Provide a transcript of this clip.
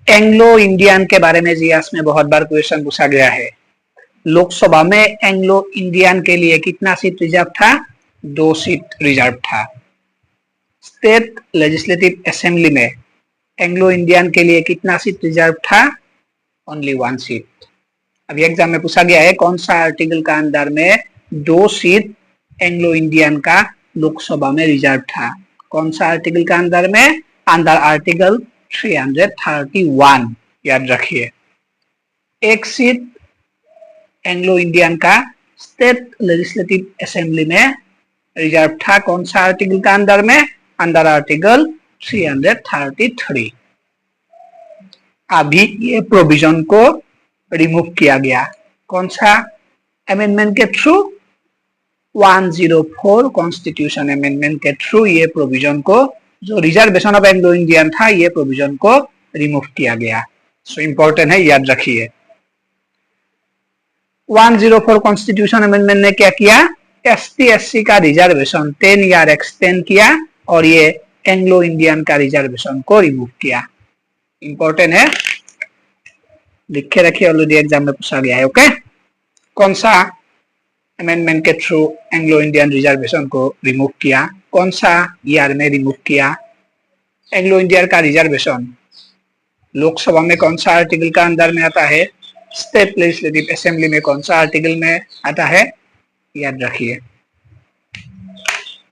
Anglo Indian के बारे में जीएस में बहुत बार क्वेश्चन पूछा गया है। लोकसभा में एंग्लो इंडियन के लिए कितना सीट रिजर्व था? 2 सीट रिजर्व था। स्टेट लेजिस्लेटिव असेंबली में एंग्लो इंडियन के लिए कितना सीट रिजर्व था? Only 1 seat. अभी एग्जाम में पूछा गया है कौन सा आर्टिकल का अंदर में 2 सीट एंग्लो इंडियन का लोकसभा में रिजर्व था? कौन सा आर्टिकल का अंदर में? Under article 331। याद रखिए, 1 सीट एंग्लो इंडियन का स्टेट लेजिस्लेटिव असेंबली में रिजर्व था। कौन सा आर्टिकल का अंदर में? Under article 333। अभी ये प्रोविजन को रिमूव किया गया। कौन सा अमेंडमेंट के थ्रू? 104 कॉन्स्टिट्यूशन अमेंडमेंट के थ्रू ये प्रोविजन को, जो रिजर्वेशन ऑफ एंग्लो इंडियन था, ये प्रोविजन को रिमूव किया गया। सो इंपॉर्टेंट है, याद रखिए। 104 कॉन्स्टिट्यूशन अमेंडमेंट ने क्या किया? एसटी एससी का रिजर्वेशन 10 ईयर एक्सटेंड किया और ये एंग्लो इंडियन का रिजर्वेशन को रिमूव किया। इंपॉर्टेंट है, लिखे रखिए, ऑलरेडी एग्जाम में पूछा गया है। ओके, कौन सा अमेंडमेंट के थ्रू एंग्लो इंडियन रिजर्वेशन को रिमूव किया? कौन सा ईयर में रिमूव किया? एंग्लो इंडियन का रिजर्वेशन लोकसभा में कौन सा आर्टिकल का अंदर में आता है? स्टेट लेजिस्लेटिव असेंबली में कौन सा आर्टिकल में आता है? याद रखिए।